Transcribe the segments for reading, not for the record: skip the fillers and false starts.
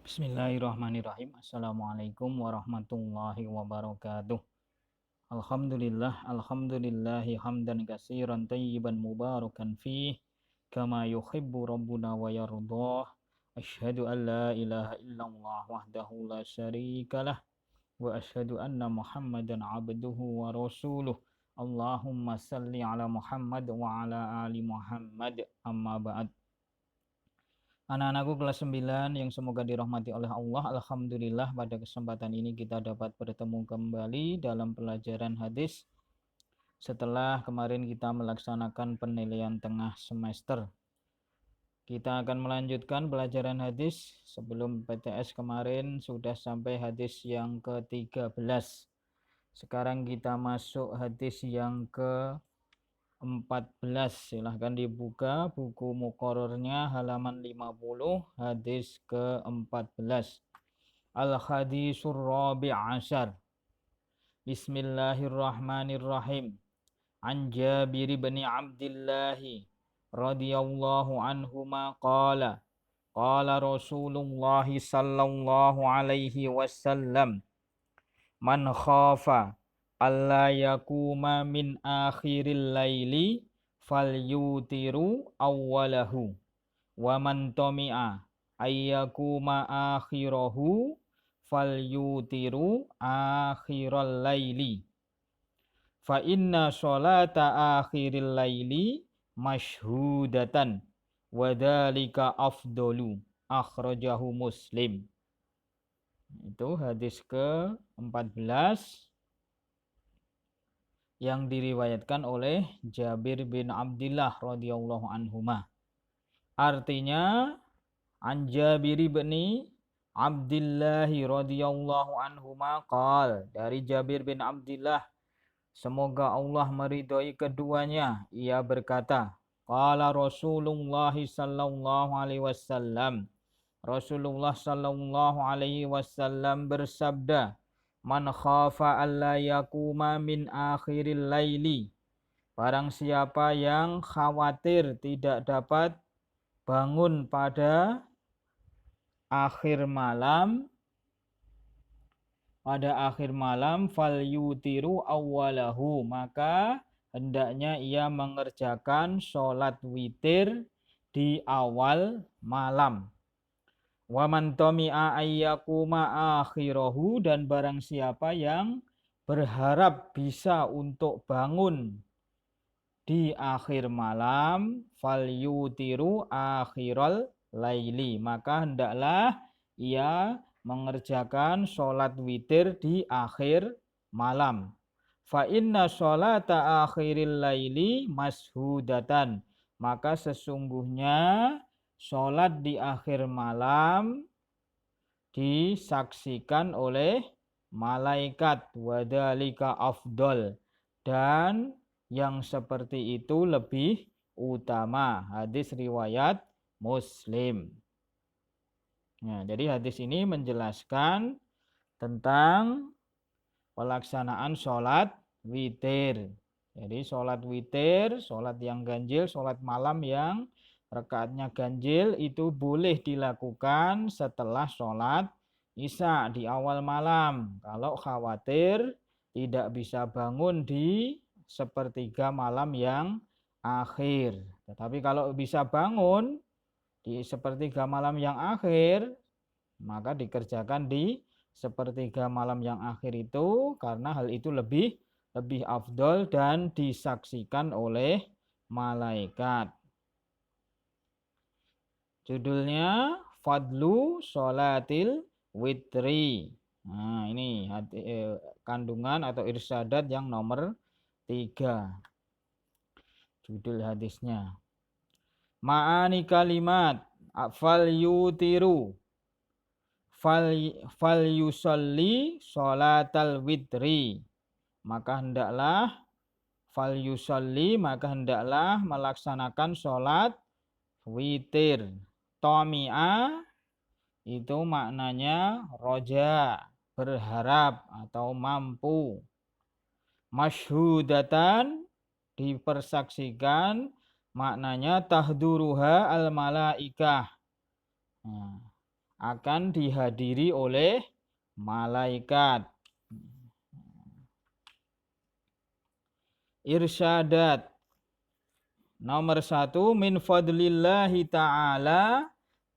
Bismillahirrahmanirrahim. Assalamualaikum warahmatullahi wabarakatuh. Alhamdulillahi hamdan katsiran tayyiban mubarakan fih kama yuhibbu rabbuna wa yardah. Asyhadu an la ilaha illallah wahdahu la syarikalah wa asyhadu anna Muhammadan abduhu wa rasuluh. Allahumma salli ala Muhammad wa ala ali Muhammad, amma ba'd. Anak-anakku kelas 9 yang semoga dirahmati oleh Allah. Alhamdulillah pada kesempatan ini kita dapat bertemu kembali dalam pelajaran hadis setelah kemarin kita melaksanakan penilaian tengah semester. Kita akan melanjutkan pelajaran hadis. Sebelum PTS kemarin sudah sampai hadis yang ke-13. Sekarang kita masuk hadis yang ke-14. Silahkan dibuka buku muqarrarnya halaman 50, hadis ke-14. Al-hadisur rabi' asyar. Bismillahirrahmanirrahim. An Jabir bin Abdullah radhiyallahu anhuma qala qala Rasulullah sallallahu alaihi wasallam man khafa alla yakuma min akhiril laili falyutiru awwalahu wa man tami'a ayyakuma akhirahu falyutiru akhiral laili fa inna sholata akhiril laili masyhudatan wa dzalika afdalu akhrajahu Muslim. Itu hadis ke-14 yang diriwayatkan oleh Jabir bin Abdullah radhiyallahu anhuma. Artinya an Jabir bin Abdullah radhiyallahu anhuma qal, dari Jabir bin Abdullah, semoga Allah meridhai keduanya, ia berkata, qala Rasulullah sallallahu alaihi wasallam, Rasulullah sallallahu alaihi wasallam bersabda, man khafa alla yakuma min akhiril laili, barang siapa yang khawatir tidak dapat bangun pada akhir malam, fal yutiru awwalahu, maka hendaknya ia mengerjakan sholat witir di awal malam. Wa man tami'a ayyakuma akhirahu, dan barang siapa yang berharap bisa untuk bangun di akhir malam, fal yutiru akhiral laili, maka hendaklah ia mengerjakan sholat witir di akhir malam. Fa inna sholata akhiril laili mashhudatan, maka sesungguhnya sholat di akhir malam disaksikan oleh malaikat, wadhalika afdol, dan yang seperti itu lebih utama. Hadis riwayat Muslim. Nah, jadi hadis ini menjelaskan tentang pelaksanaan sholat witir. Jadi sholat witir, sholat yang ganjil, sholat malam yang rakaatnya ganjil itu boleh dilakukan setelah sholat isya di awal malam. Kalau khawatir tidak bisa bangun di sepertiga malam yang akhir. Tetapi kalau bisa bangun di sepertiga malam yang akhir, maka dikerjakan di sepertiga malam yang akhir itu, karena hal itu lebih afdol dan disaksikan oleh malaikat. Judulnya Fadlu Sholatil Witri. Nah, ini kandungan atau irsyadat yang nomor 3. Judul hadisnya. Ma'ani kalimat fal yutiru fal yusalli sholatal witri, maka hendaklah melaksanakan sholat witir. Tomi'a itu maknanya roja, berharap atau mampu. Masyhudatan dipersaksikan, maknanya tahduruha al malaikah. akan dihadiri oleh malaikat. Irsyadat. Nomor 1, min fadlillahi ta'ala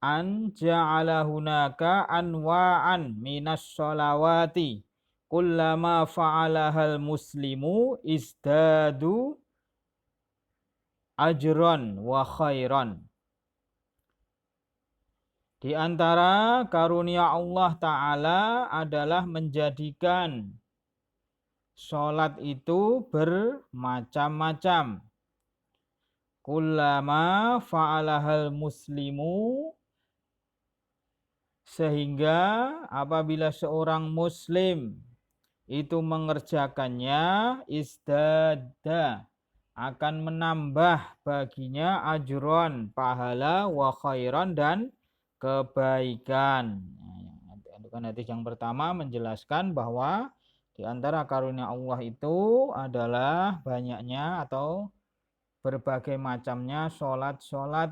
an ja'ala hunaka anwa'an minas sholawati kullama fa'alahal muslimu izdadu ajron wa khairan. Di antara karunia Allah Ta'ala adalah menjadikan sholat itu bermacam-macam. Kullama fa'alahal muslimu, sehingga apabila seorang muslim itu mengerjakannya, isdada, akan menambah baginya ajron, pahala, wa khairan, dan kebaikan. Hadis yang pertama menjelaskan bahwa di antara karunia Allah itu adalah banyaknya atau berbagai macamnya sholat-sholat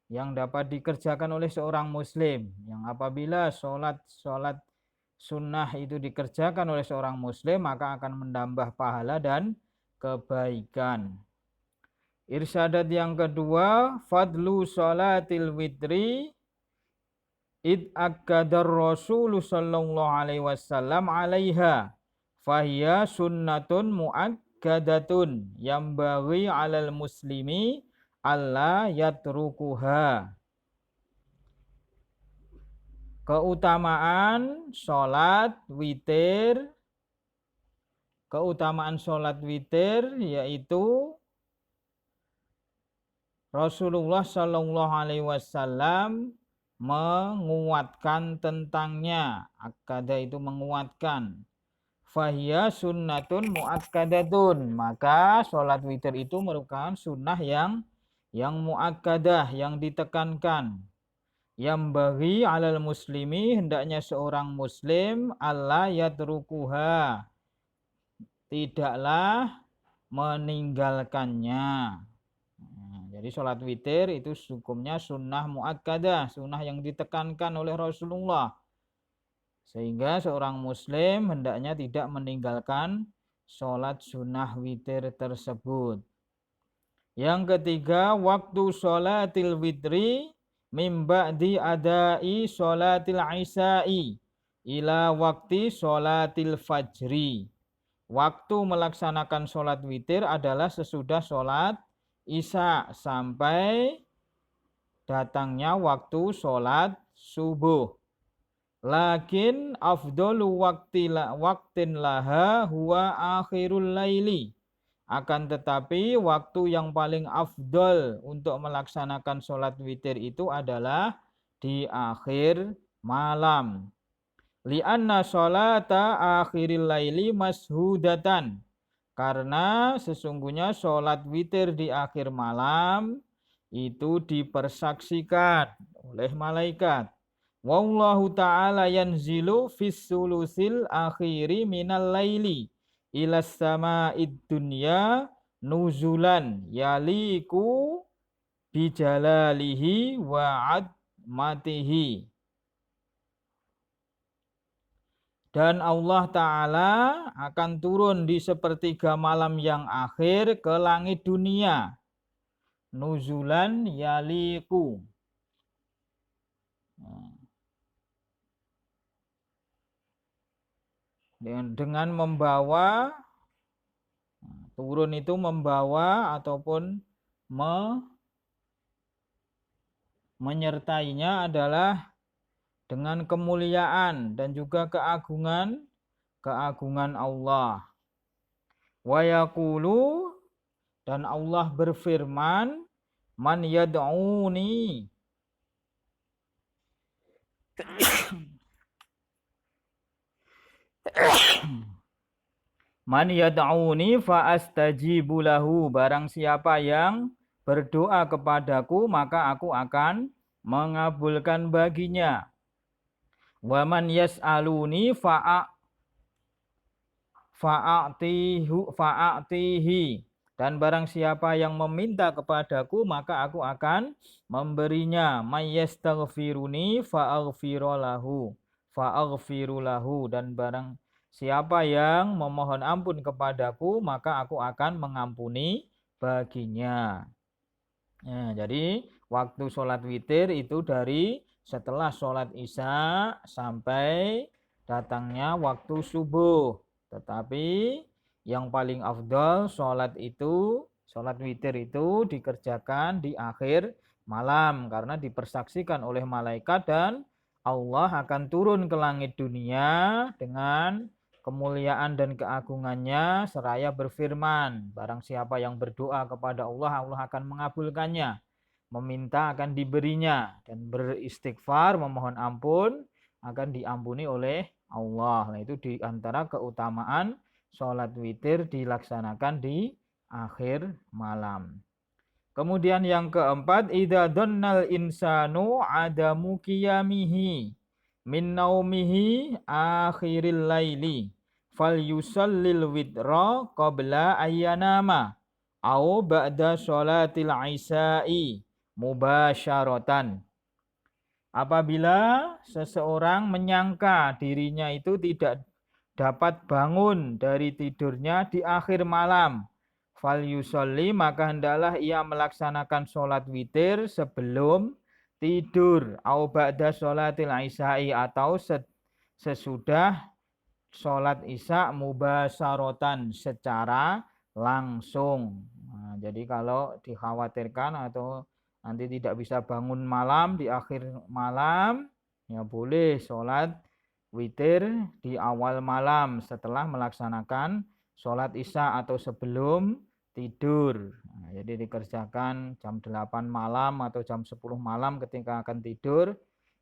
yang dapat dikerjakan oleh seorang muslim. Yang apabila sholat sunnah itu dikerjakan oleh seorang muslim, maka akan menambah pahala dan kebaikan. Irsyadat yang kedua, fadlu sholatil witri id akkadar Rasul sallallahu alaihi wasallam alaiha fahiya sunnatun muakkadatun yambaghi alal muslimi alla yatrukuha. Keutamaan sholat witir, yaitu Rasulullah Shallallahu Alaihi Wasallam menguatkan tentangnya. Akkada itu menguatkan. Fahiya sunnatun muakkadatun. Maka sholat witir itu merupakan sunnah yang muakkadah, yang ditekankan. Yang bagi alal muslimi, hendaknya seorang muslim alla yatrukuha, tidaklah meninggalkannya. Jadi sholat witir itu hukumnya sunnah muakkadah, sunnah yang ditekankan oleh Rasulullah. Sehingga seorang muslim hendaknya tidak meninggalkan sholat sunnah witir tersebut. Yang ketiga, waktu sholatil witri mim ba'di adai sholatil isya'i ila waktu sholatil fajri. Waktu melaksanakan sholat witir adalah sesudah sholat isya sampai datangnya waktu sholat subuh. Lakin afdalu waktin laha huwa akhirul laili. Akan tetapi waktu yang paling afdal untuk melaksanakan sholat witir itu adalah di akhir malam. Li'anna sholata akhiril laili mashudatan. Karena sesungguhnya sholat witir di akhir malam itu dipersaksikan oleh malaikat. Wallahu ta'ala yanzilu fis sulusil akhiri minal laili ilas sama'id dunya nuzulan yaliku bijalalihi wa admatihi. Dan Allah Ta'ala akan turun di sepertiga malam yang akhir ke langit dunia. Nuzulan yaliku. Dengan membawa, turun itu membawa ataupun menyertainya adalah dengan kemuliaan dan juga keagungan Allah. Wa yaqulu, dan Allah berfirman, man yad'uni man yad'uni fa astajibu lahu, barang siapa yang berdoa kepadaku maka aku akan mengabulkan baginya. Wa man yas'aluni fa'atihi, Dan barang siapa yang meminta kepadaku, maka aku akan memberinya. Mayyastaghfiruni fa'aghfirulahu. Dan barang siapa yang memohon ampun kepadaku, maka aku akan mengampuni baginya. Nah, jadi waktu sholat witir itu dari setelah sholat isya sampai datangnya waktu subuh. Tetapi yang paling afdal sholat witir itu dikerjakan di akhir malam. Karena dipersaksikan oleh malaikat dan Allah akan turun ke langit dunia dengan kemuliaan dan keagungannya seraya berfirman, barang siapa yang berdoa kepada Allah, Allah akan mengabulkannya, meminta akan diberinya, dan beristighfar memohon ampun akan diampuni oleh Allah. Nah, itu di antara keutamaan sholat witir dilaksanakan di akhir malam. Kemudian yang keempat, idza dhannal insanu adamu qiyamihi min naumihi akhiril laili fal yusallil witra qabla ayyanama au ba'da sholatil isya'i mubasyaratan. Apabila seseorang menyangka dirinya itu tidak dapat bangun dari tidurnya di akhir malam, fal yusolli, maka hendaklah ia melaksanakan sholat witir sebelum tidur, au ba'da sholatil isya'i, atau sesudah sholat isya mubasyaratan, secara langsung. Nah, jadi kalau dikhawatirkan atau nanti tidak bisa bangun malam di akhir malam, ya boleh sholat witir di awal malam setelah melaksanakan sholat isya atau sebelum tidur. Nah, jadi dikerjakan jam 8 malam atau jam 10 malam ketika akan tidur,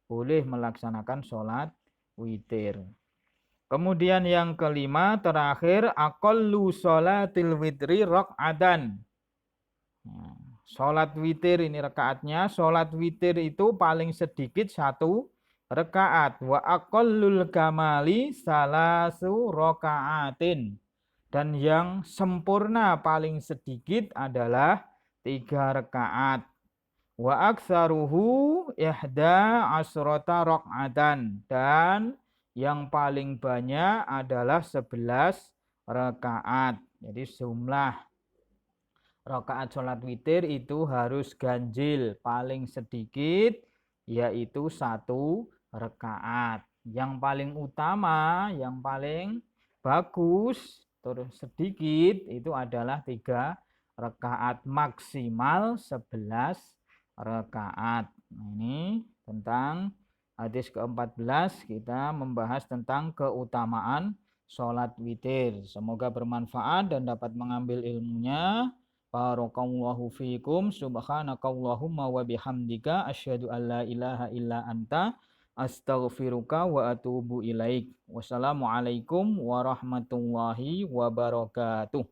boleh melaksanakan sholat witir. Kemudian yang kelima, terakhir, aqallu sholatil witri raq'atan. Nah, sholat witir ini rakaatnya, sholat witir itu paling sedikit 1 rakaat. Wa aqallul kamali salasu rakaatin. Dan yang sempurna paling sedikit adalah 3 rakaat. Wa aktsaruhu ihda asrota rakaatan. Dan yang paling banyak adalah 11 rakaat. Jadi jumlah rakaat sholat witir itu harus ganjil, paling sedikit yaitu 1 rakaat. Yang paling utama, yang paling bagus terus sedikit itu adalah 3 rakaat, maksimal 11 rakaat. Nah, ini tentang hadis ke-14, kita membahas tentang keutamaan sholat witir. Semoga bermanfaat dan dapat mengambil ilmunya. Barakallahu fiikum, subhanakallahumma wa bihamdika, asyhadu an la ilaha illa anta, astaghfiruka wa atubu ilaik. Wassalamualaikum warahmatullahi wabarakatuh.